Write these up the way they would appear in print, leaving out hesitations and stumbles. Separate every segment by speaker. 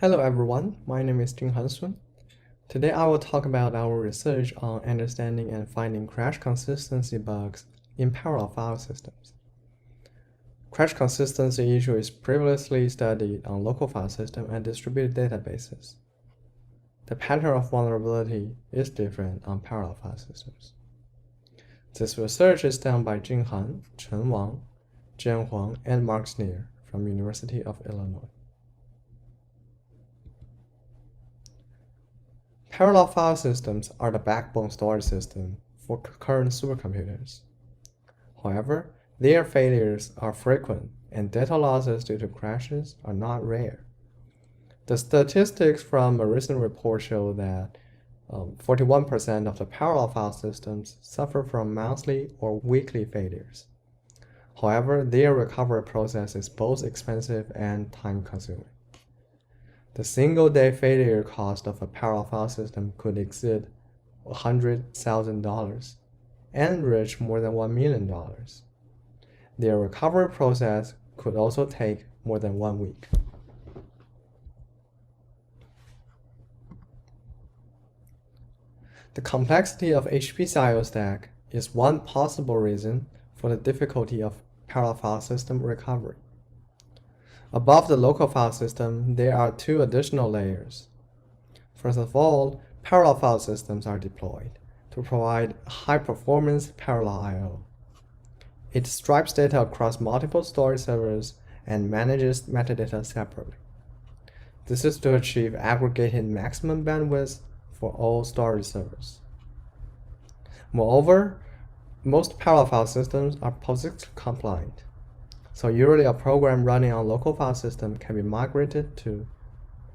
Speaker 1: Hello everyone, my name is Jinghan. Today I will talk about our research on understanding and finding crash consistency bugs in parallel file systems. Crash consistency issue is previously studied on local file system and distributed databases. The pattern of vulnerability is different on parallel file systems. This research is done by Jinghan, Chen, Wang, Jian, Huang, and Marc Snir from University of Illinois. Parallel file systems are the backbone storage system for current supercomputers. However, their failures are frequent and data losses due to crashes are not rare. The statistics from a recent report show that 41% of the parallel file systems suffer from monthly or weekly failures. However, their recovery process is both expensive and time-consuming. The single-day failure cost of a parallel file system could exceed $100,000 and reach more than $1 million. Their recovery process could also take more than 1 week. The complexity of HPC I stack is one possible reason for the difficulty of parallel file system recovery. Above the local file system, there are two additional layers. First of all, parallel file systems are deployed to provide high-performance parallel I/O. It stripes data across multiple storage servers and manages metadata separately. This is to achieve aggregated maximum bandwidth for all storage servers. Moreover, most parallel file systems are POSIX compliant. So usually a program running on local file system can be migrated to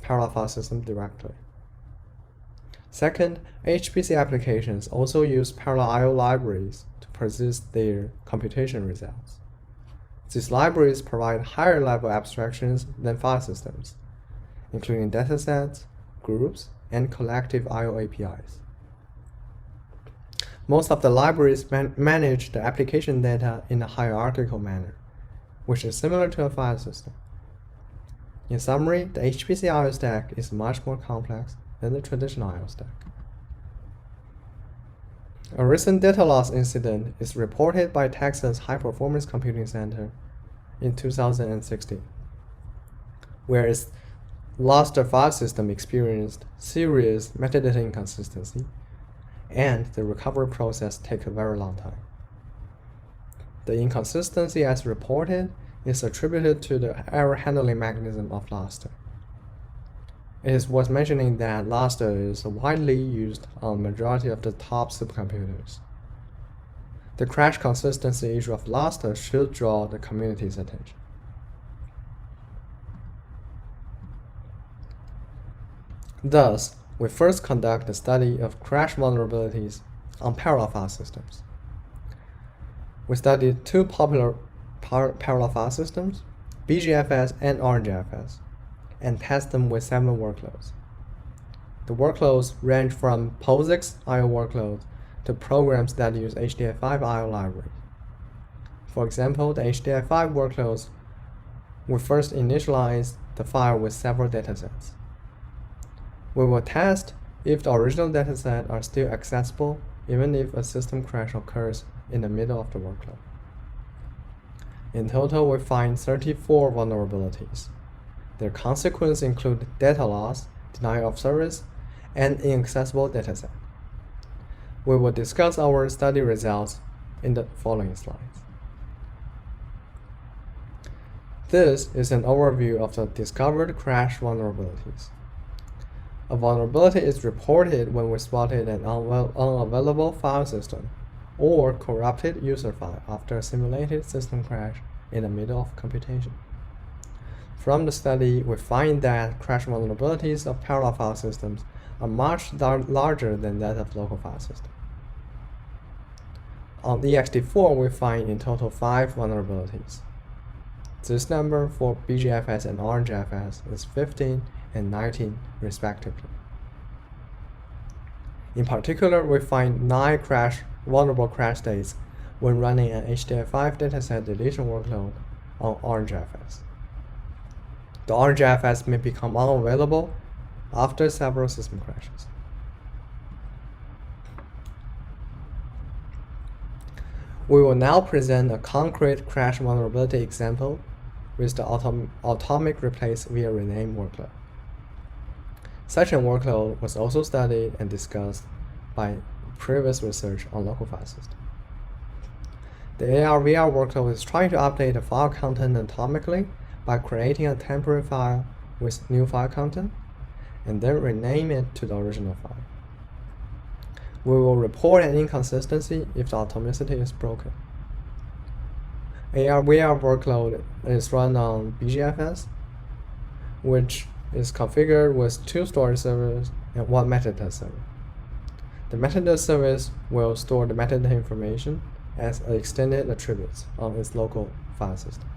Speaker 1: parallel file system directly. Second, HPC applications also use parallel I/O libraries to persist their computation results. These libraries provide higher level abstractions than file systems, including datasets, groups, and collective I/O APIs. Most of the libraries manage the application data in a hierarchical manner, which is similar to a file system. In summary, the HPC I/O stack is much more complex than the traditional I/O stack. A recent data loss incident is reported by Texas High Performance Computing Center in 2016, where its Lustre file system experienced serious metadata inconsistency, and the recovery process takes a very long time. The inconsistency as reported is attributed to the error handling mechanism of Lustre. It is worth mentioning that Lustre is widely used on the majority of the top supercomputers. The crash consistency issue of Lustre should draw the community's attention. Thus, we first conduct a study of crash vulnerabilities on parallel file systems. We studied two popular parallel file systems, BeeGFS and OrangeFS, and test them with 7 workloads. The workloads range from POSIX I/O workloads to programs that use HDF5 I/O library. For example, the HDF5 workloads, we first initialize the file with several datasets. We will test if the original datasets are still accessible even if a system crash occurs in the middle of the workload. In total, we find 34 vulnerabilities. Their consequences include data loss, denial of service, and inaccessible dataset. We will discuss our study results in the following slides. This is an overview of the discovered crash vulnerabilities. A vulnerability is reported when we spotted an unavailable file system or corrupted user file after a simulated system crash in the middle of computation. From the study, we find that crash vulnerabilities of parallel file systems are much larger than that of local file systems. On ext4, we find in total 5 vulnerabilities. This number for BeeGFS and OrangeFS is 15 and 19 respectively. In particular, we find 9 vulnerable crash states when running an HDF5 dataset deletion workload on OrangeFS. the OrangeFS may become unavailable after several system crashes. We will now present a concrete crash vulnerability example with the atomic replace via rename workload. Such a workload was also studied and discussed by previous research on local file system. The AR/VR workload is trying to update the file content atomically by creating a temporary file with new file content and then rename it to the original file. We will report an inconsistency if the atomicity is broken. AR/VR workload is run on BeeGFS, which is configured with 2 storage servers and 1 metadata server. The metadata service will store the metadata information as extended attributes on its local file system.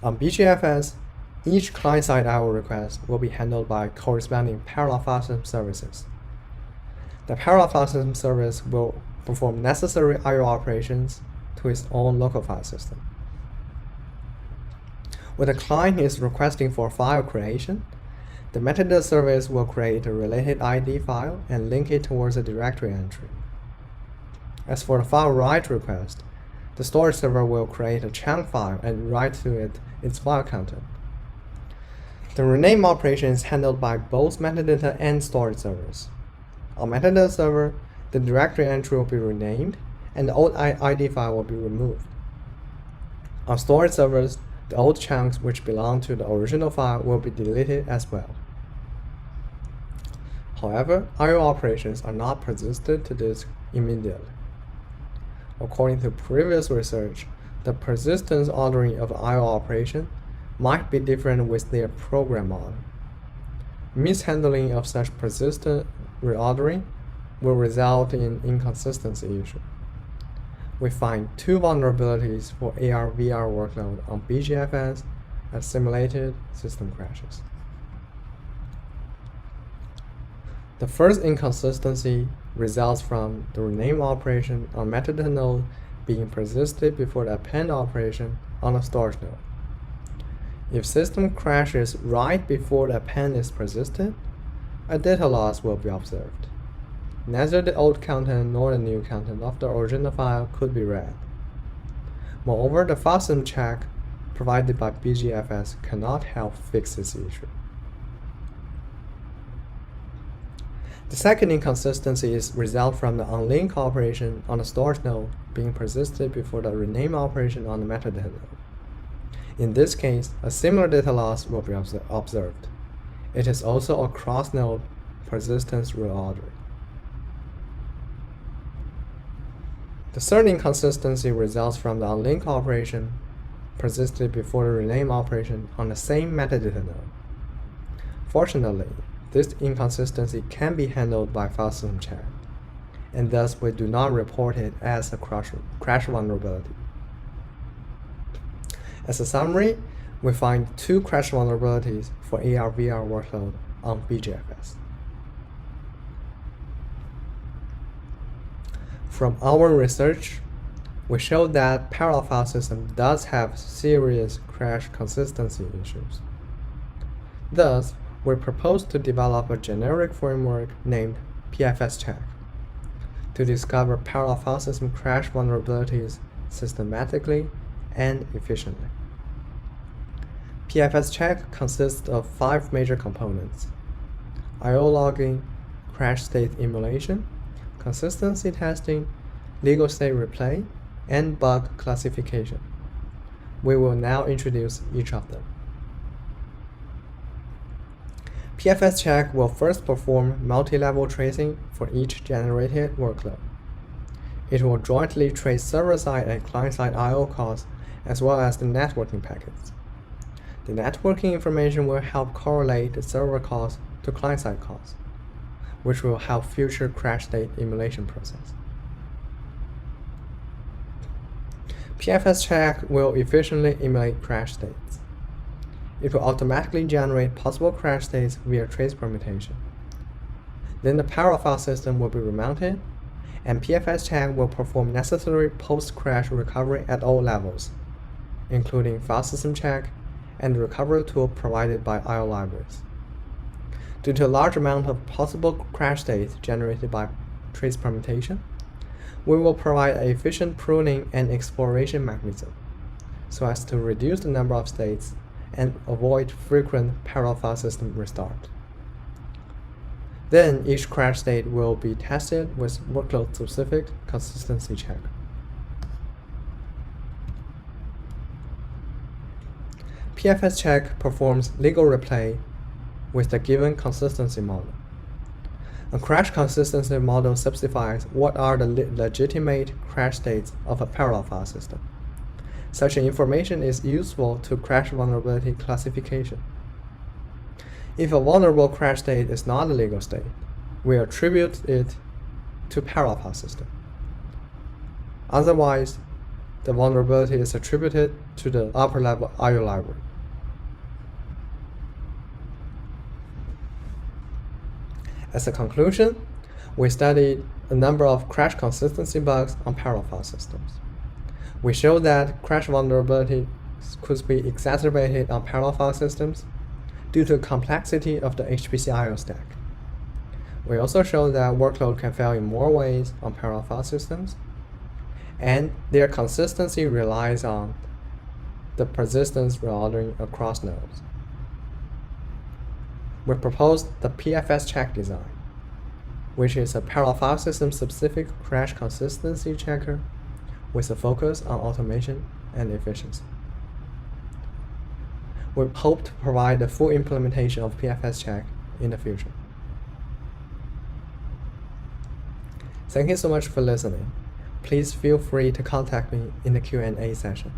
Speaker 1: On BeeGFS, each client-side I/O request will be handled by corresponding parallel file system services. The parallel file system service will perform necessary I/O operations to its own local file system. When the client is requesting for file creation, the metadata service will create a related ID file and link it towards a directory entry. As for the file write request, the storage server will create a chunk file and write to it its file content. The rename operation is handled by both metadata and storage servers. On metadata server, the directory entry will be renamed and the old ID file will be removed. On storage servers, the old chunks which belong to the original file will be deleted as well. However, I/O operations are not persisted to disk immediately. According to previous research, the persistence ordering of I/O operation might be different with their program model. Mishandling of such persistent reordering will result in inconsistency issue. We find 2 vulnerabilities for AR/VR workload on BeeGFS as simulated system crashes. The first inconsistency results from the rename operation on metadata node being persisted before the append operation on the storage node. If system crashes right before the append is persisted, a data loss will be observed. Neither the old content nor the new content of the original file could be read. Moreover, the file system check provided by BeeGFS cannot help fix this issue. The second inconsistency is result from the unlink operation on the storage node being persisted before the rename operation on the metadata node. In this case, a similar data loss will be observed. It is also a cross-node persistence reordering. The third inconsistency results from the unlink operation persisted before the rename operation on the same metadata node. Fortunately, this inconsistency can be handled by file system check, and thus we do not report it as a crash vulnerability. As a summary, we find 2 crash vulnerabilities for AR/VR workload on BeeGFS. From our research, we showed that parallel file system does have serious crash consistency issues. Thus, we propose to develop a generic framework named PFSCheck to discover parallel file system crash vulnerabilities systematically and efficiently. PFSCheck consists of 5 major components: I/O logging, crash state emulation, consistency testing, legal state replay, and bug classification. We will now introduce each of them. PFSCheck will first perform multi-level tracing for each generated workload. It will jointly trace server-side and client-side I/O costs as well as the networking packets. The networking information will help correlate the server costs to client-side costs, which will help future crash state emulation process. PFSCheck will efficiently emulate crash states. It will automatically generate possible crash states via trace permutation. Then the parallel file system will be remounted, and PFSCheck will perform necessary post-crash recovery at all levels, including file system check and the recovery tool provided by IO libraries. Due to a large amount of possible crash states generated by trace permutation, we will provide an efficient pruning and exploration mechanism so as to reduce the number of states and avoid frequent parallel file system restart. Then each crash state will be tested with workload-specific consistency check. PFSCheck performs legal replay with the given consistency model. A crash consistency model specifies what are the legitimate crash states of a parallel file system. Such information is useful to crash vulnerability classification. If a vulnerable crash state is not a legal state, we attribute it to parallel file system. Otherwise, the vulnerability is attributed to the upper-level IO library. As a conclusion, we studied a number of crash consistency bugs on parallel file systems. We showed that crash vulnerabilities could be exacerbated on parallel file systems due to the complexity of the HPC IO stack. We also showed that workload can fail in more ways on parallel file systems, and their consistency relies on the persistence reordering across nodes. We proposed the PFSCheck design, which is a parallel file system specific crash consistency checker with a focus on automation and efficiency. We hope to provide the full implementation of PFSCheck in the future. Thank you so much for listening. Please feel free to contact me in the Q&A session.